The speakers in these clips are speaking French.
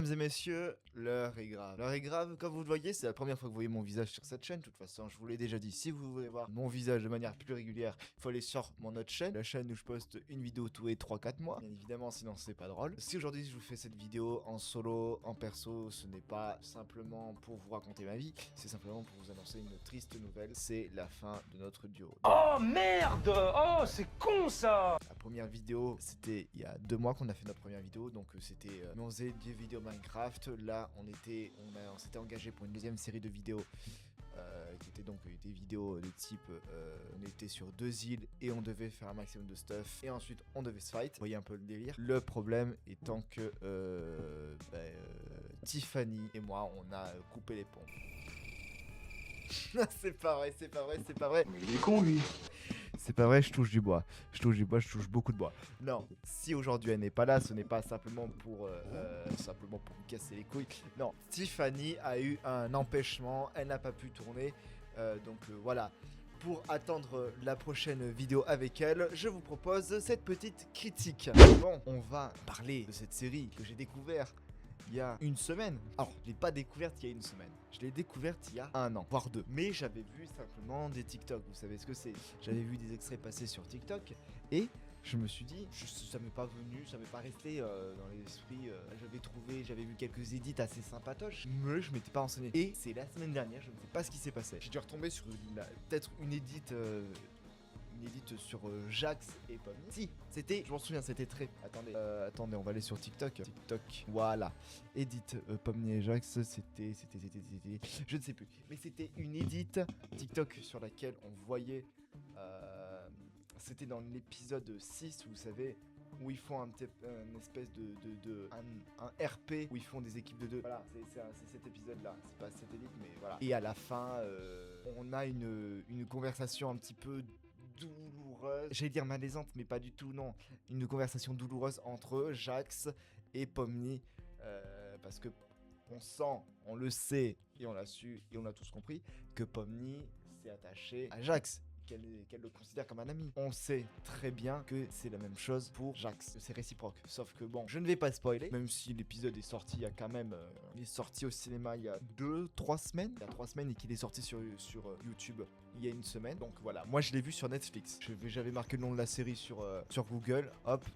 Mesdames et messieurs, l'heure est grave. L'heure est grave, comme vous le voyez, c'est la première fois que vous voyez mon visage sur cette chaîne. De toute façon, je vous l'ai déjà dit, si vous voulez voir mon visage de manière plus régulière, il faut aller sur mon autre chaîne, la chaîne où je poste une vidéo tous les 3-4 mois. Bien évidemment, sinon c'est pas drôle. Si aujourd'hui je vous fais cette vidéo en solo, en perso, ce n'est pas simplement pour vous raconter ma vie, c'est simplement pour vous annoncer une triste nouvelle. C'est la fin de notre duo. Oh merde! Oh c'est con ça! La première vidéo, c'était il y a 2 mois qu'on a fait notre première vidéo, donc c'était on faisait des vidéos Minecraft. Là, on s'était engagé pour une deuxième série de vidéos qui était donc des vidéos de type on était sur 2 îles et on devait faire un maximum de stuff et ensuite on devait se fight. Vous voyez un peu le délire. Le problème étant que Tiffany et moi, on a coupé les ponts. C'est pas vrai, c'est pas vrai, c'est pas vrai. Mais il est con lui! C'est pas vrai, je touche du bois. Je touche beaucoup de bois. Non, si aujourd'hui elle n'est pas là, ce n'est pas simplement pour me casser les couilles. Non, Tiffany a eu un empêchement, elle n'a pas pu tourner. Voilà. Pour attendre la prochaine vidéo avec elle, je vous propose cette petite critique. Bon, on va parler de cette série que j'ai découverte il y a une semaine. Alors, je l'ai pas découverte il y a une semaine. Je l'ai découverte il y a 1 an, voire 2. Mais j'avais vu simplement des TikTok. Vous savez ce que c'est? J'avais vu des extraits passer sur TikTok et je me suis dit, ça m'est pas venu, ça m'est pas resté dans l'esprit. J'avais vu quelques edits assez sympatoches, mais je m'étais pas renseigné. Et c'est la semaine dernière, je ne sais pas ce qui s'est passé. J'ai dû retomber sur peut-être une edit sur Jax et Pomme. Si, c'était, je m'en souviens, c'était très. Attendez, on va aller sur TikTok. TikTok, voilà. Edit Pomme et Jax, c'était. Je ne sais plus. Mais c'était une edit TikTok sur laquelle on voyait. C'était dans l'épisode 6, vous savez, où ils font un espèce un RP où ils font des équipes de 2. Voilà, c'est cet épisode-là. C'est pas cette edit, mais voilà. Et à la fin, on a une conversation un petit peu douloureuse, j'allais dire malaisante, mais pas du tout, non. Une conversation douloureuse entre Jax et Pomni, parce que on le sait, et on l'a su, et on a tous compris, que Pomni s'est attachée à Jax, qu'elle le considère comme un ami. On sait très bien que c'est la même chose pour Jax, c'est réciproque. Sauf que bon, je ne vais pas spoiler, même si l'épisode est sorti il y a quand même... il est sorti au cinéma il y a 2-3 semaines. Il y a 3 semaines et qu'il est sorti sur YouTube il y a une semaine. Donc voilà, moi je l'ai vu sur Netflix. J'avais marqué le nom de la série sur Google, hop,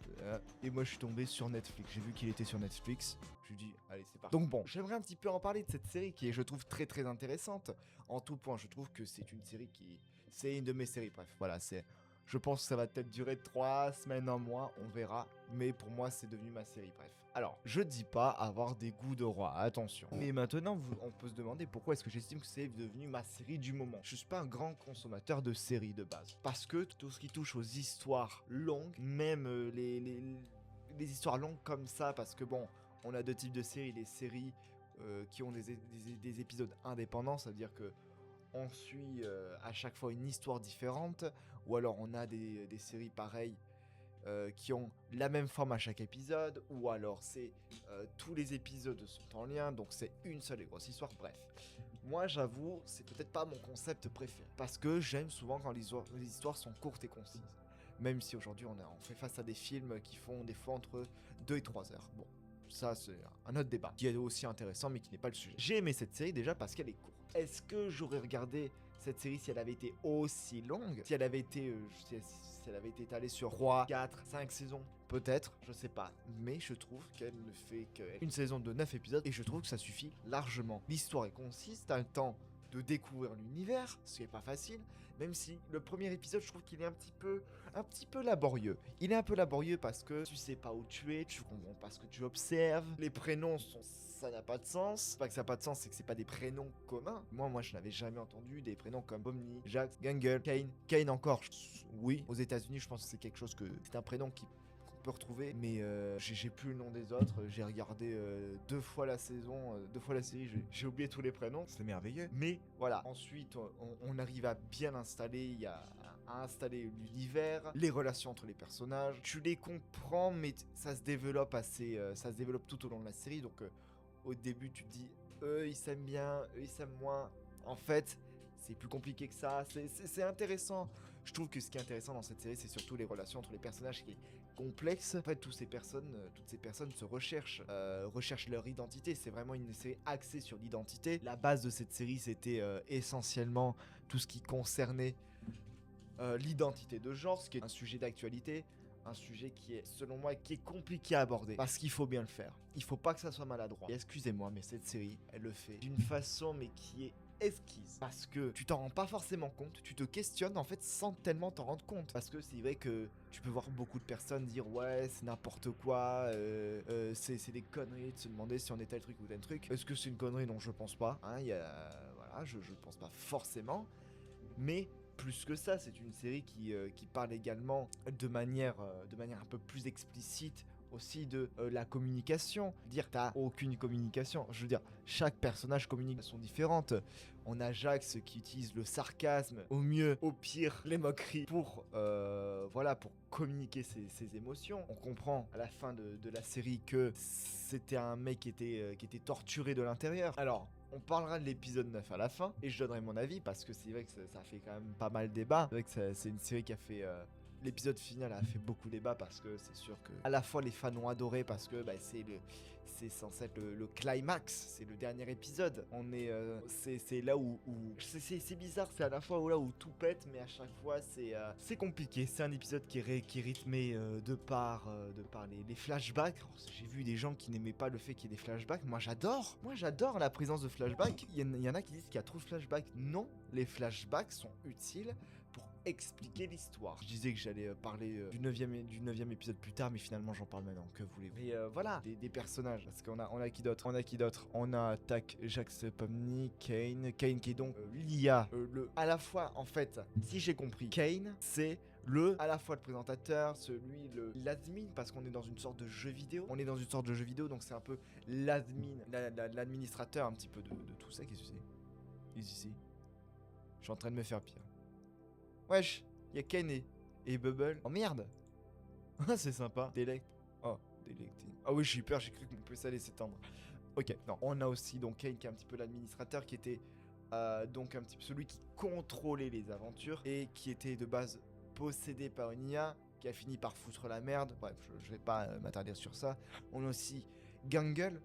et moi je suis tombé sur Netflix. J'ai vu qu'il était sur Netflix. Je lui dis, allez, c'est parti. Donc bon, j'aimerais un petit peu en parler de cette série qui est, je trouve, très très intéressante. En tout point, je trouve que c'est une série c'est une de mes séries, bref, voilà, je pense que ça va peut-être durer 3 semaines, 1 mois, on verra. Mais pour moi, c'est devenu ma série, bref. Alors, je dis pas avoir des goûts de roi, attention. Mais maintenant, on peut se demander pourquoi est-ce que j'estime que c'est devenu ma série du moment. Je suis pas un grand consommateur de séries de base. Parce que tout ce qui touche aux histoires longues, même les histoires longues comme ça, parce que bon, on a 2 types de séries. Les séries qui ont des épisodes indépendants, c'est-à-dire que on suit à chaque fois une histoire différente, ou alors on a des séries pareilles qui ont la même forme à chaque épisode, ou alors c'est tous les épisodes sont en lien, donc c'est une seule et grosse histoire. Bref, moi j'avoue, c'est peut-être pas mon concept préféré, parce que j'aime souvent quand les histoires sont courtes et concises. Même si aujourd'hui on fait face à des films qui font des fois entre 2 et 3 heures. Bon, ça c'est un autre débat, qui est aussi intéressant mais qui n'est pas le sujet. J'ai aimé cette série déjà parce qu'elle est courte. Est-ce que j'aurais regardé cette série si elle avait été aussi longue? Si elle avait été étalée sur 3, 4, 5 saisons? Peut-être, je sais pas. Mais je trouve qu'elle ne fait qu'une saison de 9 épisodes et je trouve que ça suffit largement. L'histoire est concise, t'as le temps de découvrir l'univers, ce qui est pas facile, même si le premier épisode, je trouve qu'il est un petit peu laborieux. Il est un peu laborieux parce que tu sais pas où tu es, tu comprends pas ce que tu observes, les prénoms ça n'a pas de sens. C'est pas que ça n'a pas de sens, c'est que c'est pas des prénoms communs. Moi, je n'avais jamais entendu des prénoms comme Pomni, Jax, Gangle, Kane. Kane encore, oui. Aux États-Unis, je pense que c'est un prénom qu'on peut retrouver, mais j'ai plus le nom des autres. J'ai regardé 2 fois la saison, 2 fois la série, j'ai oublié tous les prénoms. C'est merveilleux. Mais voilà. Ensuite, on arrive à bien installer, à installer l'univers, les relations entre les personnages. Tu les comprends, mais ça se développe tout au long de la série. Donc au début, tu te dis, eux, ils s'aiment bien, eux, ils s'aiment moins. En fait, c'est plus compliqué que ça. C'est intéressant. Je trouve que ce qui est intéressant dans cette série, c'est surtout les relations entre les personnages qui est complexe. En fait, toutes ces personnes se recherchent leur identité. C'est vraiment une série axée sur l'identité. La base de cette série, c'était essentiellement tout ce qui concernait l'identité de genre, ce qui est un sujet d'actualité. Un sujet qui est, selon moi, qui est compliqué à aborder. Parce qu'il faut bien le faire. Il faut pas que ça soit maladroit. Et excusez-moi, mais cette série, elle le fait d'une façon, mais qui est esquisse. Parce que tu t'en rends pas forcément compte. Tu te questionnes, en fait, sans tellement t'en rendre compte. Parce que c'est vrai que tu peux voir beaucoup de personnes dire ouais, c'est n'importe quoi. C'est des conneries de se demander si on est tel truc ou tel truc. Est-ce que c'est une connerie? Non, je pense pas. Hein, voilà, je pense pas forcément. Mais plus que ça, c'est une série qui parle également de manière un peu plus explicite aussi de la communication. Dire t'as aucune communication, je veux dire, chaque personnage communique de façon différente. On a Jax qui utilise le sarcasme, au mieux, au pire, les moqueries pour communiquer ses émotions. On comprend à la fin de la série que c'était un mec qui était torturé de l'intérieur. Alors, on parlera de l'épisode 9 à la fin, et je donnerai mon avis, parce que c'est vrai que ça fait quand même pas mal débat. C'est vrai que c'est une série qui a fait... l'épisode final a fait beaucoup débat, parce que c'est sûr que à la fois les fans ont adoré, parce que c'est censé être le climax, c'est le dernier épisode. On est... c'est là où c'est bizarre, c'est à la fois là où tout pète, mais à chaque fois c'est compliqué. C'est un épisode qui est rythmé de par les flashbacks. Alors, j'ai vu des gens qui n'aimaient pas le fait qu'il y ait des flashbacks. Moi j'adore la présence de flashbacks. Il y en a qui disent qu'il y a trop de flashbacks. Non, les flashbacks sont utiles pour expliquer l'histoire. Je disais que j'allais parler du 9e épisode plus tard, mais finalement j'en parle maintenant, que voulez-vous. Et voilà, des personnages, parce qu'on a qui d'autre? On a Tac, Jax, Pomni, Kane qui est donc l'IA, à la fois, en fait, si j'ai compris, Kane, c'est à la fois le présentateur, l'admin, parce qu'on est dans une sorte de jeu vidéo. Donc c'est un peu l'admin, l'administrateur un petit peu de tout ça. Qu'est-ce que c'est ici? Je suis en train de me faire pire. Wesh, y'a Kane et Bubble. Oh merde. C'est sympa. Delecting. Ah oui, j'ai eu peur, j'ai cru que mon PC allait s'étendre. Ok, non. On a aussi donc Kane qui est un petit peu l'administrateur, qui était donc un petit peu celui qui contrôlait les aventures et qui était de base possédé par une IA qui a fini par foutre la merde. Bref, je vais pas m'attarder sur ça. On a aussi Gangle.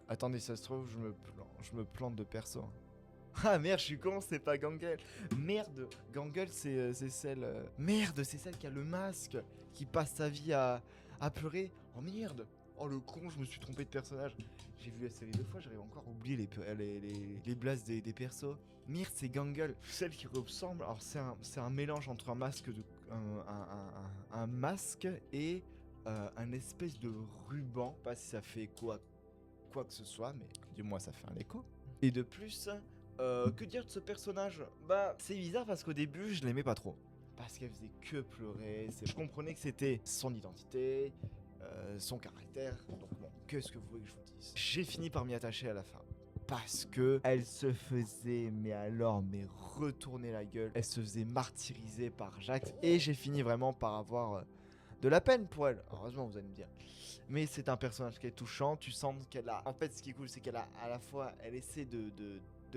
Attendez, ça se trouve, je me plante de perso. Ah merde, je suis con, c'est pas Gangle. Merde, Gangle c'est celle... Merde, c'est celle qui a le masque, qui passe sa vie à pleurer. Oh merde. Oh le con, je me suis trompé de personnage. J'ai vu la série 2 fois, j'avais encore oublié les blasts des persos. Merde, c'est Gangle, celle qui ressemble. Alors c'est un mélange entre un masque un masque et un espèce de ruban. Pas si ça fait quoi que ce soit, mais du moins ça fait un écho. Et de plus... que dire de ce personnage? Bah, c'est bizarre parce qu'au début, je l'aimais pas trop. Parce qu'elle faisait que pleurer. Je comprenais que c'était son identité, son caractère. Donc bon, qu'est-ce que vous voulez que je vous dise? J'ai fini par m'y attacher à la fin. Parce que elle se faisait, mais retourner la gueule. Elle se faisait martyriser par Jax. Et j'ai fini vraiment par avoir de la peine pour elle. Heureusement, vous allez me dire. Mais c'est un personnage qui est touchant. Tu sens qu'elle a... En fait, ce qui est cool, c'est qu'elle a à la fois... Elle essaie de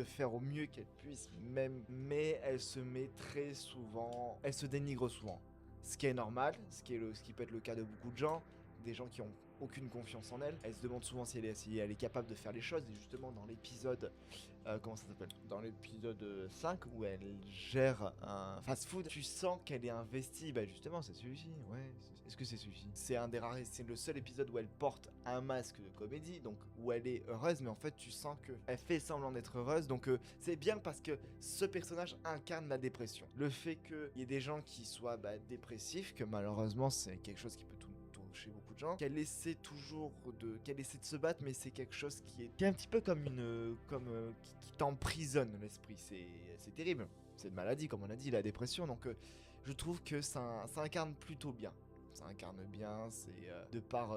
faire au mieux qu'elle puisse, mais elle se met très souvent... Elle se dénigre souvent. Ce qui est normal, ce qui peut être le cas de beaucoup de gens, des gens qui ont aucune confiance en elle. Elle se demande souvent si elle est capable de faire les choses. Et justement, dans l'épisode... comment ça s'appelle? Dans l'épisode 5, où elle gère un fast-food, tu sens qu'elle est investie. Bah justement, c'est celui-ci, ouais. Est-ce que c'est celui-ci? C'est un des rares... C'est le seul épisode où elle porte un masque de comédie, donc où elle est heureuse, mais en fait, tu sens qu'elle fait semblant d'être heureuse. Donc c'est bien parce que ce personnage incarne la dépression. Le fait qu'il y ait des gens qui soient dépressifs, que malheureusement, c'est quelque chose qui peut chez beaucoup de gens, qu'elle essaie de se battre, mais c'est quelque chose qui est un petit peu comme qui t'emprisonne l'esprit. C'est terrible. C'est une maladie, comme on a dit, la dépression. Donc je trouve que ça incarne plutôt bien. Ça incarne bien, c'est de par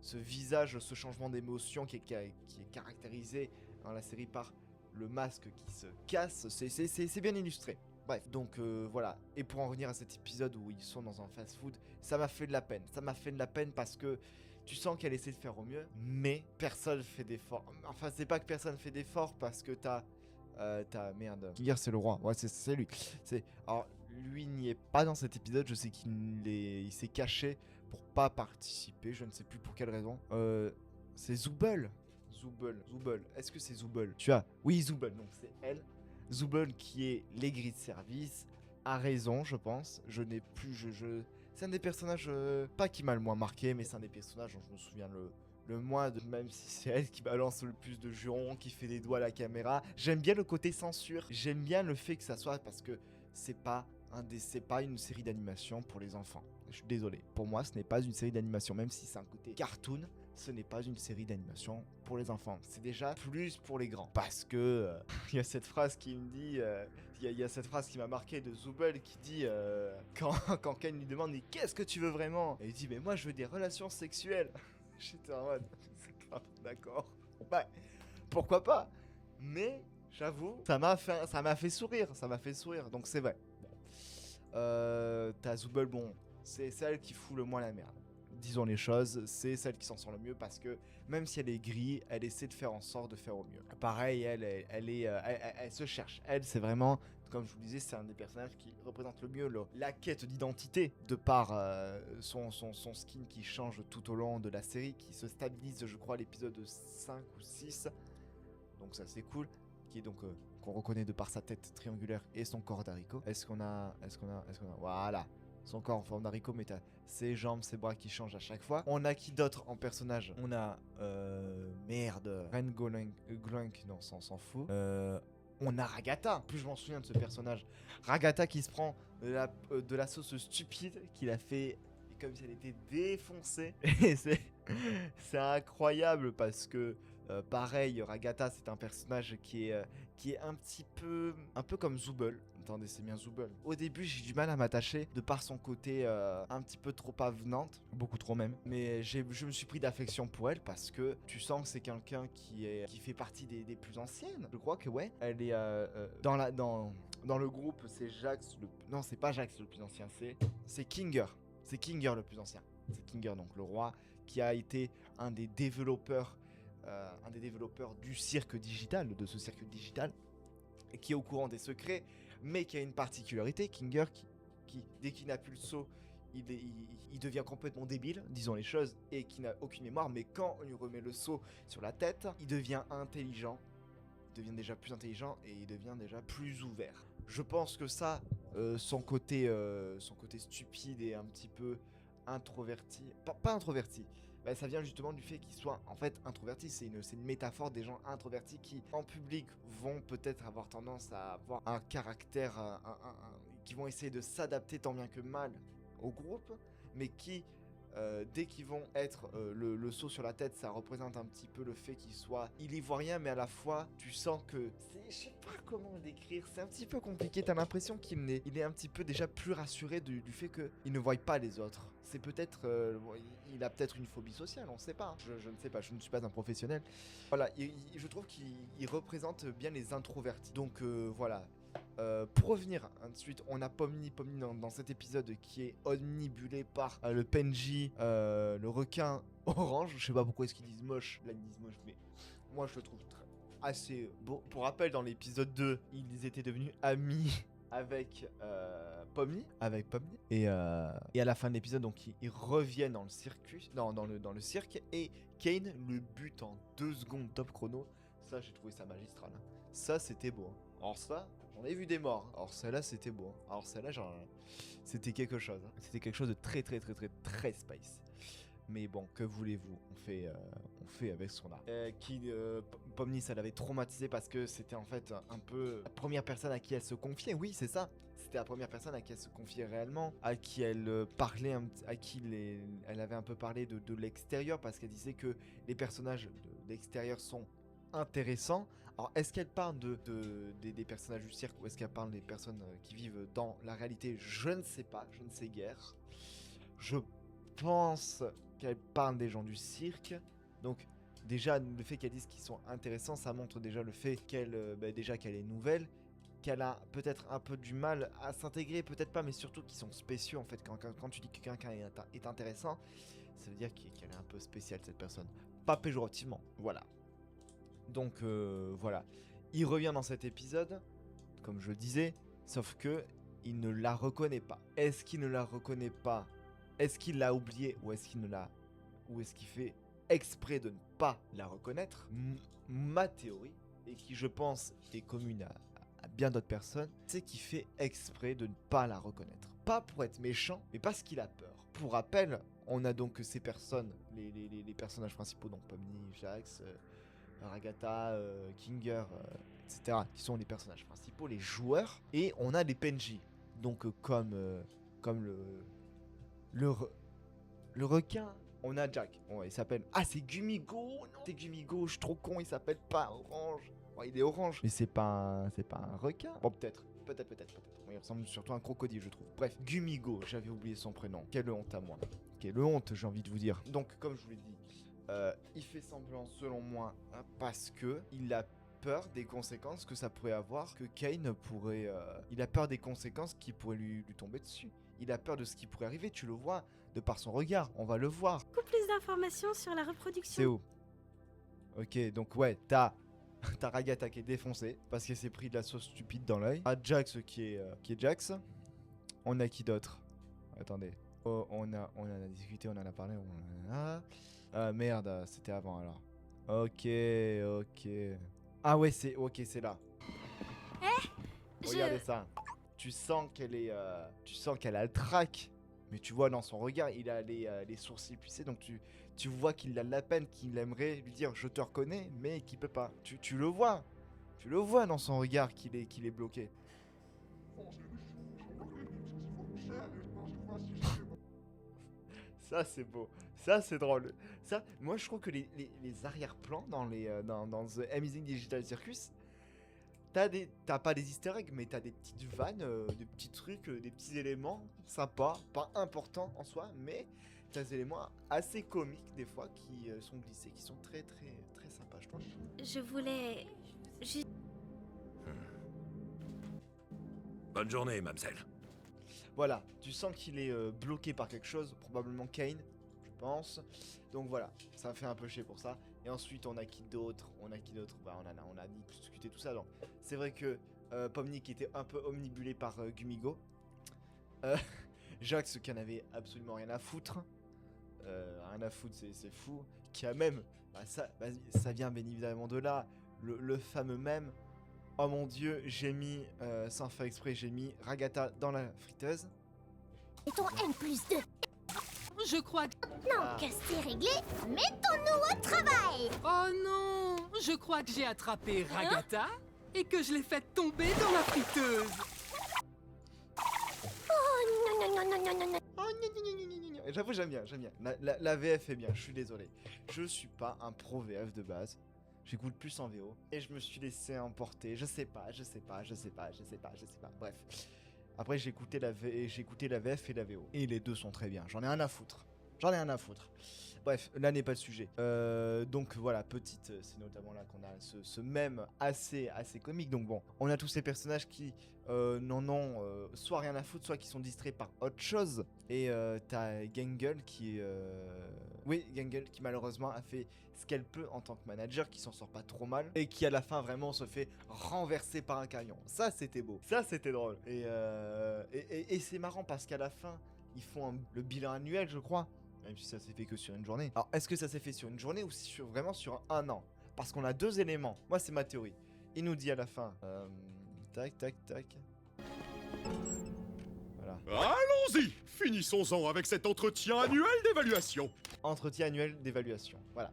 ce visage, ce changement d'émotion qui est caractérisé dans la série par le masque qui se casse. C'est bien illustré. Bref, donc voilà. Et pour en revenir à cet épisode où ils sont dans un fast-food, ça m'a fait de la peine. Ça m'a fait de la peine parce que tu sens qu'elle essaie de faire au mieux, mais personne fait d'effort. Enfin, c'est pas que personne fait d'effort parce que t'as merde. Kinger, c'est le roi. Ouais, c'est lui. Alors, lui n'y est pas dans cet épisode. Je sais il s'est caché pour pas participer. Je ne sais plus pour quelle raison. C'est Zooble. Zooble. Est-ce que c'est Zooble? Tu as. Oui, Zooble. Donc c'est elle. Zooble qui est l'aigri de service. A raison, je pense. Je n'ai plus. C'est un des personnages. Pas qui m'a le moins marqué, mais c'est un des personnages dont je me souviens le moins, même si c'est elle qui balance le plus de jurons, qui fait des doigts à la caméra. J'aime bien le côté censure. J'aime bien le fait que ça soit parce que c'est pas une série d'animation pour les enfants. Je suis désolé. Pour moi, ce n'est pas une série d'animation, même si c'est un côté cartoon. Ce n'est pas une série d'animation pour les enfants. C'est déjà plus pour les grands. Parce que il y a cette phrase qui me dit, il y a cette phrase qui m'a marqué de Zooble qui dit quand Ken lui demande mais qu'est-ce que tu veux vraiment? Et il dit mais moi je veux des relations sexuelles. J'étais en mode c'est grave, d'accord. Ouais, pourquoi pas? Mais j'avoue, ça m'a fait sourire, donc c'est vrai. T'as Zooble, bon, c'est celle qui fout le moins la merde. Disons les choses, c'est celle qui s'en sort le mieux parce que même si elle est grise, elle essaie de faire en sorte de faire au mieux. Pareil, elle se cherche. Elle, c'est vraiment, comme je vous disais, c'est un des personnages qui représente le mieux la quête d'identité de par son skin qui change tout au long de la série, qui se stabilise, je crois, à l'épisode 5 ou 6. Donc ça c'est cool, qui est donc qu'on reconnaît de par sa tête triangulaire et son corps d'haricot. Est-ce qu'on a voilà, son corps en forme d'haricot, mais t'as ses jambes, ses bras qui changent à chaque fois. On a qui d'autre en personnage? On a merde, Ren Glunk, non, ça on s'en fout. On a Ragatha, plus je m'en souviens de ce personnage. Ragatha qui se prend de la sauce stupide qu'il a fait comme si elle était défoncée. Et c'est incroyable parce que pareil, Ragatha c'est un personnage qui est un peu comme Zooble. Attendez, c'est bien Zooble. Au début, j'ai du mal à m'attacher de par son côté un petit peu trop avenante, beaucoup trop même. Mais je me suis pris d'affection pour elle parce que tu sens que c'est quelqu'un qui fait partie des plus anciennes. Je crois que ouais, elle est dans le groupe, c'est Jax. Non, c'est pas Jax le plus ancien, c'est Kinger. C'est Kinger le plus ancien. C'est Kinger, donc le roi, qui a été un des développeurs du cirque digital, de ce cirque digital, et qui est au courant des secrets, mais qui a une particularité, Kinger, qui dès qu'il n'a plus le sceau, il devient complètement débile, disons les choses, et qui n'a aucune mémoire, mais quand on lui remet le sceau sur la tête, il devient intelligent, il devient déjà plus intelligent, et il devient déjà plus ouvert. Je pense que ça, son côté stupide et un petit peu introverti, pas introverti, bah, ça vient justement du fait qu'il soit en fait introverti. C'est une métaphore des gens introvertis qui en public vont peut-être avoir tendance à avoir un caractère, qui vont essayer de s'adapter tant bien que mal au groupe, mais qui dès qu'ils vont être le seau sur la tête, ça représente un petit peu le fait il y voit rien, mais à la fois tu sens que je sais pas comment le décrire, c'est un petit peu compliqué. T'as l'impression qu'il est un petit peu déjà plus rassuré du fait qu'il ne voit pas les autres. C'est peut-être il a peut-être une phobie sociale, on sait pas, je ne sais pas, je ne suis pas un professionnel. Voilà, je trouve qu'il représente bien les introvertis. Donc voilà. Pour revenir ensuite, on a Pomni dans cet épisode qui est omnibulé par le Penji, le requin orange. Je sais pas pourquoi est-ce qu'ils disent moche, là ils disent moche, mais moi je le trouve assez beau. Pour rappel, dans l'épisode 2, ils étaient devenus amis avec Pomni. Et à la fin de l'épisode, donc ils reviennent dans le circuit, dans le cirque, et Kane le bute en 2 secondes top chrono. Ça, j'ai trouvé ça magistral. Hein. Ça, c'était beau. Hein. Alors ça, j'en ai vu des morts. Alors celle-là, c'était beau. Hein. Alors celle-là, c'était quelque chose. Hein. C'était quelque chose de très, très, très, très, très spice. Mais bon, que voulez-vous, on fait avec ce qu'on a. Pomni, ça l'avait traumatisé parce que c'était en fait un peu la première personne à qui elle se confiait. Oui, c'est ça. C'était la première personne à qui elle se confiait réellement, à qui elle parlait, elle avait un peu parlé de l'extérieur parce qu'elle disait que les personnages de l'extérieur sont intéressants. Alors, est-ce qu'elle parle des personnages du cirque ou est-ce qu'elle parle des personnes qui vivent dans la réalité? Je ne sais pas, je ne sais guère. Je pense qu'elle parle des gens du cirque. Donc déjà le fait qu'elle dise qu'ils sont intéressants, ça montre déjà le fait qu'elle est nouvelle, qu'elle a peut-être un peu du mal à s'intégrer, peut-être pas, mais surtout qu'ils sont spéciaux en fait. Quand tu dis que quelqu'un est intéressant, ça veut dire qu'elle est un peu spéciale cette personne, pas péjorativement. Voilà. Donc voilà, il revient dans cet épisode, comme je disais, sauf que il ne la reconnaît pas. Est-ce qu'il ne la reconnaît pas? Est-ce qu'il l'a oublié ou est-ce qu'il ne l'a... Ou est-ce qu'il fait exprès de ne pas la reconnaître? Ma théorie, et qui je pense est commune à bien d'autres personnes, c'est qu'il fait exprès de ne pas la reconnaître. Pas pour être méchant, mais parce qu'il a peur. Pour rappel, on a donc ces personnes, les personnages principaux, donc Pomni, Jax, Ragata, Kinger, etc., qui sont les personnages principaux, les joueurs, et on a les PNJ, donc comme le requin, on a Jack, il s'appelle, ah c'est Gumigo, non c'est Gumigo, je suis trop con, il s'appelle pas Orange, bon, il est orange, mais c'est pas un requin, bon peut-être, il ressemble surtout à un crocodile je trouve, bref, Gumigo, j'avais oublié son prénom, quelle honte à moi, quelle honte j'ai envie de vous dire, donc comme je vous l'ai dit, il fait semblant selon moi parce que il a peur des conséquences que ça pourrait avoir, que Kain pourrait... il a peur des conséquences qui pourraient lui tomber dessus. Il a peur de ce qui pourrait arriver, tu le vois, de par son regard, on va le voir. Beaucoup plus d'informations sur la reproduction. C'est où? Ok, donc ouais, t'as Ragata qui est défoncée, parce qu'elle s'est pris de la sauce stupide dans l'œil. T'as Jax qui est Jax. On a qui d'autre? Attendez. Oh, on a discuté, on en a parlé, merde, c'était avant alors. Ok. Ah ouais, c'est là. Regardez ça. Tu sens qu'elle est, tu sens qu'elle a le trac. Mais tu vois dans son regard, il a les sourcils plissés, donc tu vois qu'il a de la peine, qu'il aimerait lui dire je te reconnais, mais qu'il peut pas. Tu le vois. Tu le vois dans son regard qu'il est bloqué. Ça c'est beau, ça c'est drôle. Ça, moi je trouve que les arrière-plans dans The Amazing Digital Circus, t'as pas des easter eggs, mais t'as des petites vannes, des petits trucs, des petits éléments sympas, pas importants en soi, mais t'as des éléments assez comiques des fois qui sont glissés, qui sont très sympas, je trouve. Je voulais... juste... Bonne journée, mademoiselle. Voilà, tu sens qu'il est bloqué par quelque chose, probablement Kain, je pense. Donc voilà, ça me fait un peu chier pour ça. Et ensuite, on a qui d'autre? Bah, on a discuté tout ça. Donc, c'est vrai que Pomni qui était un peu omnibulé par Gumigo. Jax qui en avait absolument rien à foutre. C'est fou. Qui a même, ça vient bien évidemment de là, le fameux même. Oh mon dieu, j'ai mis, sans faire exprès, j'ai mis Ragata dans la friteuse. Et ton N+2. Je crois que... Non, que c'est réglé, mettons-nous au travail. Oh non! Je crois que j'ai attrapé Ragata et que je l'ai fait tomber dans la friteuse. Oh non, non, non, non, non, non. Oh, gna. J'avoue, j'aime bien. La VF est bien, je suis désolé. Je suis pas un pro VF de base. J'écoute plus en VO. Et je me suis laissé emporter. Je sais pas. Bref. Après, j'ai écouté la VF et la VO. Et les deux sont très bien. J'en ai rien à foutre. Bref, là n'est pas le sujet. Donc voilà, c'est notamment là qu'on a ce mème assez comique. Donc bon, on a tous ces personnages qui n'en ont soit rien à foutre, soit qui sont distraits par autre chose. Et t'as Gangle qui malheureusement a fait ce qu'elle peut en tant que manager, qui s'en sort pas trop mal. Et qui à la fin vraiment se fait renverser par un camion. Ça c'était beau, ça c'était drôle. Et c'est marrant parce qu'à la fin, ils font le bilan annuel je crois. Même si ça s'est fait que sur une journée. Alors, est-ce que ça s'est fait sur une journée ou vraiment sur un an? Parce qu'on a deux éléments. Moi, c'est ma théorie. Il nous dit à la fin... tac. Voilà. Allons-y! Finissons-en avec cet entretien annuel d'évaluation. Entretien annuel d'évaluation. Voilà.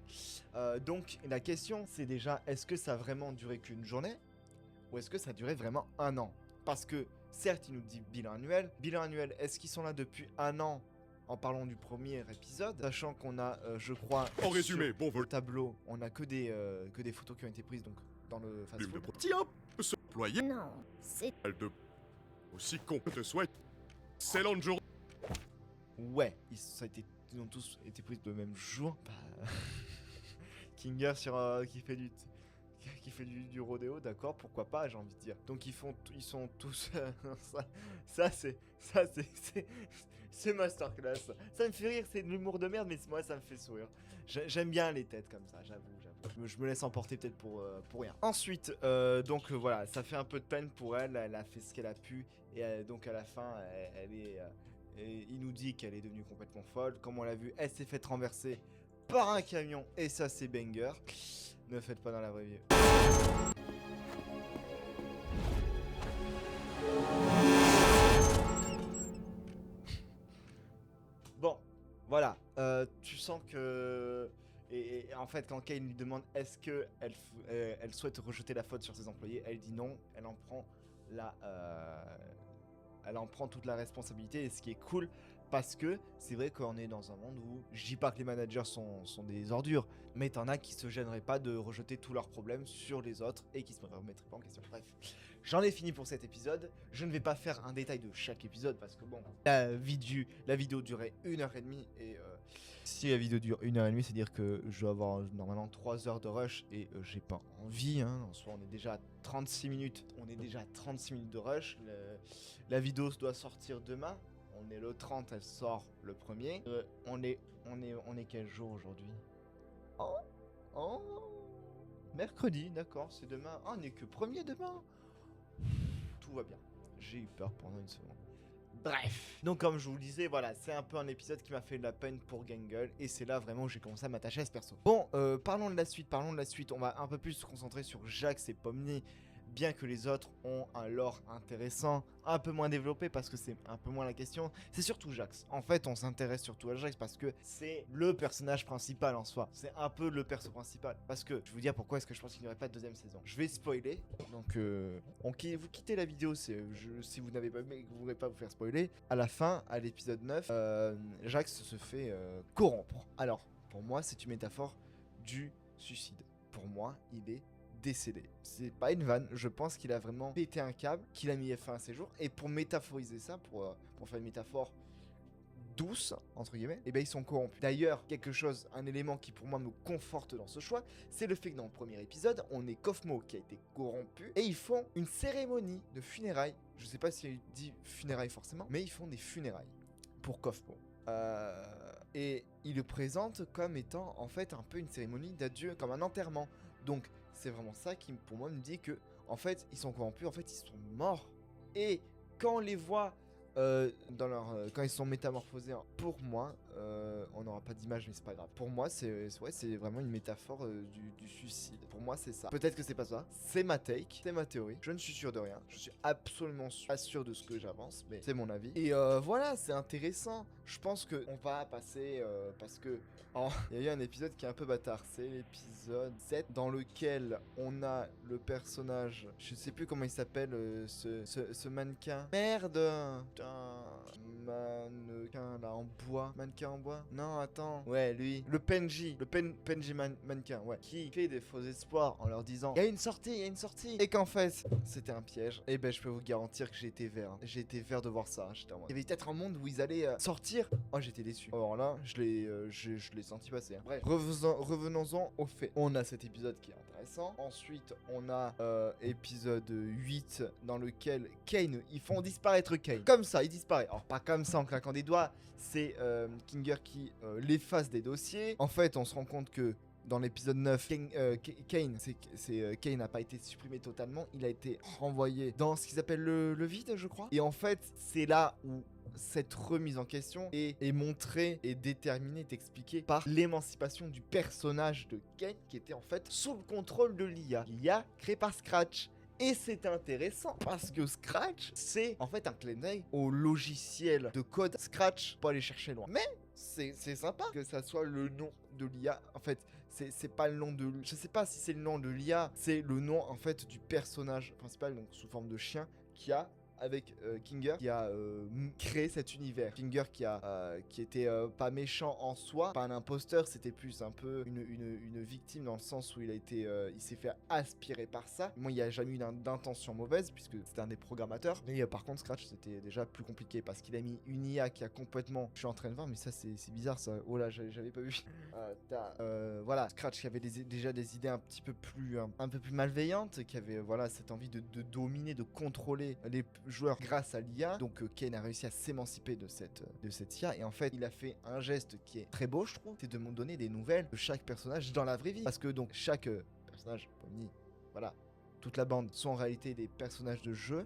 Donc, la question, c'est déjà, est-ce que ça a vraiment duré qu'une journée? Ou est-ce que ça a duré vraiment un an? Parce que, certes, il nous dit bilan annuel. Bilan annuel, est-ce qu'ils sont là depuis un an? En parlant du premier épisode, sachant qu'on a, je crois, En résumé, bon vol. le tableau, on a que des photos qui ont été prises donc dans le fast-food. Tiens, se ployer Non, c'est... de... Aussi con que te souhaite. Excellente journée. Ouais, ils ont tous été pris le même jour. Bah, Kinger qui fait du rodéo, d'accord, pourquoi pas, j'ai envie de dire. Donc ils sont tous c'est masterclass. Ça me fait rire, c'est de l'humour de merde, mais moi ça me fait sourire. J'aime bien les têtes comme ça, j'avoue. Je me laisse emporter peut-être pour rien. Ensuite, donc voilà, ça fait un peu de peine pour elle. Elle a fait ce qu'elle a pu. Et donc à la fin, il nous dit qu'elle est devenue complètement folle. Comme on l'a vu, elle s'est faite renverser par un camion. Et ça, c'est banger. Ne faites pas dans la vraie vie. Bon, voilà. Tu sens que... Et en fait, quand Kane lui demande est-ce que elle souhaite rejeter la faute sur ses employés, elle dit non. Elle en prend toute la responsabilité. Et ce qui est cool, parce que c'est vrai qu'on est dans un monde où je dis pas que les managers sont des ordures, mais t'en as qui se gêneraient pas de rejeter tous leurs problèmes sur les autres et qui se remettraient pas en question. Bref, j'en ai fini pour cet épisode. Je ne vais pas faire un détail de chaque épisode parce que bon, la vidéo durait 1h30 et si la vidéo dure 1h30, c'est dire que je dois avoir normalement 3 heures de rush et j'ai pas envie. En soi, on est déjà à 36 minutes. On est déjà à 36 minutes de rush. La vidéo doit sortir demain. On est le 30, elle sort le 1er. On est quel jour aujourd'hui? Oh, mercredi, d'accord, c'est demain. Ah, on est que 1er demain. Tout va bien. J'ai eu peur pendant une seconde. Bref, donc comme je vous le disais, voilà, c'est un peu un épisode qui m'a fait de la peine pour Gangle. Et c'est là vraiment où j'ai commencé à m'attacher à ce perso. Bon, parlons de la suite. On va un peu plus se concentrer sur Jax et Pomni. Bien que les autres ont un lore intéressant, un peu moins développé parce que c'est un peu moins la question, c'est surtout Jax. En fait, on s'intéresse surtout à Jax parce que c'est le personnage principal en soi. C'est un peu le perso principal. Parce que, je vais vous dire pourquoi est-ce que je pense qu'il n'y aurait pas de deuxième saison. Je vais spoiler, donc vous quittez la vidéo si vous n'avez pas aimé et que vous ne voulez pas vous faire spoiler. À la fin, à l'épisode 9, Jax se fait corrompre. Alors, pour moi, c'est une métaphore du suicide. Pour moi, il est décédé. C'est pas une vanne, je pense qu'il a vraiment pété un câble, qu'il a mis fin à ses jours. Et pour métaphoriser ça, pour faire une métaphore douce, entre guillemets, et ben ils sont corrompus. D'ailleurs, un élément qui pour moi me conforte dans ce choix, c'est le fait que dans le premier épisode, on est Kofmo qui a été corrompu, et ils font une cérémonie de funérailles. Je sais pas s'il dit funérailles forcément, mais ils font des funérailles pour Kofmo. Et ils le présentent comme étant en fait un peu une cérémonie d'adieu, comme un enterrement. Donc c'est vraiment ça qui pour moi me dit que en fait ils sont corrompus, en fait ils sont morts. Et quand on les voit quand ils sont métamorphosés, pour moi, on n'aura pas d'image mais c'est pas grave. Pour moi c'est vraiment une métaphore du suicide. Pour moi c'est ça. Peut-être que c'est pas ça. C'est ma take, c'est ma théorie. Je ne suis sûr de rien. Je suis absolument pas sûr de ce que j'avance, mais c'est mon avis. Et voilà, c'est intéressant. Je pense que on va passer parce que il y a eu un épisode qui est un peu bâtard. C'est l'épisode 7 dans lequel on a le personnage, je sais plus comment il s'appelle, ce mannequin. Merde. Mannequin là en bois. Mannequin en bois? Non, attends. Ouais, lui. Le PNJ. PNJ mannequin, ouais. Qui fait des faux espoirs en leur disant il y a une sortie. Et qu'en fait, c'était un piège. Et ben, je peux vous garantir que j'ai été vert. J'ai été vert de voir ça. J'étais en mode, il y avait peut-être un monde où ils allaient sortir. Oh, j'étais déçu. Alors là, je l'ai senti passer. Bref, revenons-en aux faits. On a cet épisode qui est intéressant. Ensuite, on a épisode 8 dans lequel Kane, ils font disparaître Kane. Comme ça, il disparaît. Alors, pas comme ça en claquant des doigts. C'est Kinger qui l'efface des dossiers. En fait, on se rend compte que dans l'épisode 9, Kane n'a pas été supprimé totalement. Il a été renvoyé dans ce qu'ils appellent le vide, je crois. Et en fait, c'est là où cette remise en question est montrée, est déterminée, est expliquée par l'émancipation du personnage de Kane qui était en fait sous le contrôle de l'IA. L'IA créée par Scratch. Et c'est intéressant parce que Scratch, c'est en fait un clin d'œil au logiciel de code Scratch pour aller chercher loin. Mais c'est sympa que ça soit le nom de l'IA. En fait, c'est pas le nom de... Je sais pas si c'est le nom de l'IA, c'est le nom en fait du personnage principal, donc sous forme de chien, qui a avec Kinger qui a créé cet univers. Kinger qui était pas méchant en soi, pas un imposteur, c'était plus un peu une victime dans le sens où il s'est fait aspirer par ça. Moi, il n'y a jamais eu d'intention mauvaise puisque c'était un des programmateurs. Mais par contre, Scratch, c'était déjà plus compliqué parce qu'il a mis une IA qui a complètement... Je suis en train de voir, mais ça, c'est bizarre ça. Oh là, j'avais pas vu. Voilà, Scratch qui avait déjà des idées un petit peu plus... un peu plus malveillantes, qui avait, voilà, cette envie de dominer, de contrôler joueurs grâce à l'IA. Donc Kane a réussi à s'émanciper de cette IA. Et en fait, il a fait un geste qui est très beau, je trouve. C'est de me donner des nouvelles de chaque personnage dans la vraie vie. Parce que donc chaque personnage, Pomni, voilà, toute la bande sont en réalité des personnages de jeu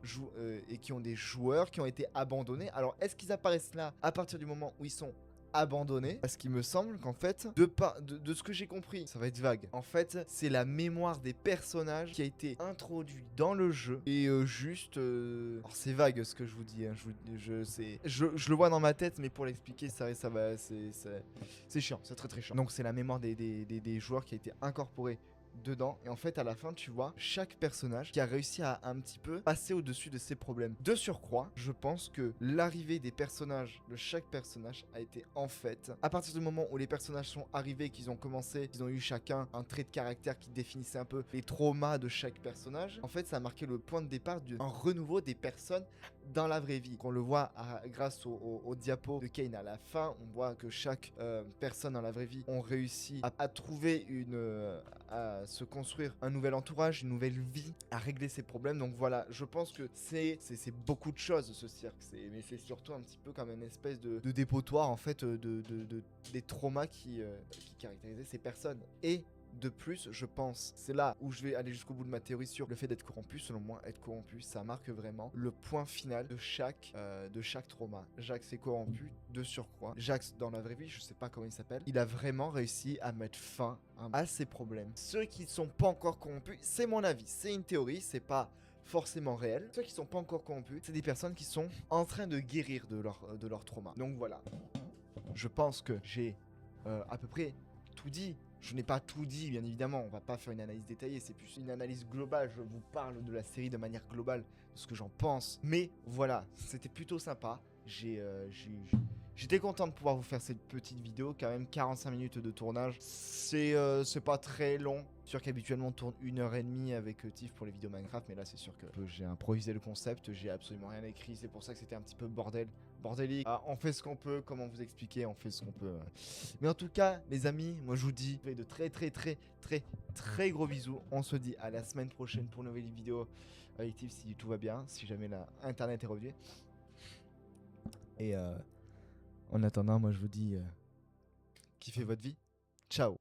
et qui ont des joueurs qui ont été abandonnés. Alors, est-ce qu'ils apparaissent là à partir du moment où ils sont abandonnés? Parce qu'il me semble qu'en fait, de ce que j'ai compris, ça va être vague. En fait, c'est la mémoire des personnages qui a été introduit dans le jeu. Et juste... Alors, c'est vague ce que je vous dis. Hein. Je le vois dans ma tête, mais pour l'expliquer, c'est chiant. C'est très très chiant. Donc, c'est la mémoire des joueurs qui a été incorporée dedans, et en fait à la fin tu vois chaque personnage qui a réussi à un petit peu passer au-dessus de ses problèmes. De surcroît, je pense que l'arrivée des personnages, de chaque personnage a été en fait, à partir du moment où les personnages sont arrivés, qu'ils ont commencé, qu'ils ont eu chacun un trait de caractère qui définissait un peu les traumas de chaque personnage, en fait ça a marqué le point de départ d'un renouveau des personnes dans la vraie vie. Qu'on le voit grâce au diapo de Kane à la fin, on voit que chaque personne dans la vraie vie ont réussi à trouver à se construire un nouvel entourage, une nouvelle vie, à régler ses problèmes. Donc voilà, je pense que c'est beaucoup de choses ce cirque, mais c'est surtout un petit peu comme une espèce de dépotoir en fait des traumas qui caractérisaient ces personnes. Et de plus, je pense, c'est là où je vais aller jusqu'au bout de ma théorie sur le fait d'être corrompu. Selon moi, être corrompu, ça marque vraiment le point final de chaque trauma. Jax est corrompu de surcroît. Jax, dans la vraie vie, je sais pas comment il s'appelle, il a vraiment réussi à mettre fin à ses problèmes. Ceux qui ne sont pas encore corrompus, c'est mon avis, c'est une théorie, c'est pas forcément réel. Ceux qui sont pas encore corrompus, c'est des personnes qui sont en train de guérir de leur trauma. Donc voilà, je pense que j'ai à peu près tout dit. Je n'ai pas tout dit, bien évidemment, on va pas faire une analyse détaillée, c'est plus une analyse globale, je vous parle de la série de manière globale, de ce que j'en pense. Mais voilà, c'était plutôt sympa, j'étais content de pouvoir vous faire cette petite vidéo, quand même 45 minutes de tournage, c'est pas très long. C'est sûr qu'habituellement on tourne 1h30 avec Tiff pour les vidéos Minecraft, mais là c'est sûr que j'ai improvisé le concept, j'ai absolument rien écrit, c'est pour ça que c'était un petit peu bordélique. Ah, on fait ce qu'on peut, comment vous expliquer, on fait ce qu'on peut. Mais en tout cas, mes amis, moi je vous dis de très gros bisous. On se dit à la semaine prochaine pour une nouvelle vidéo avec Tiff si tout va bien, si jamais internet est revenu. Et en attendant, moi je vous dis kiffez votre vie. Ciao.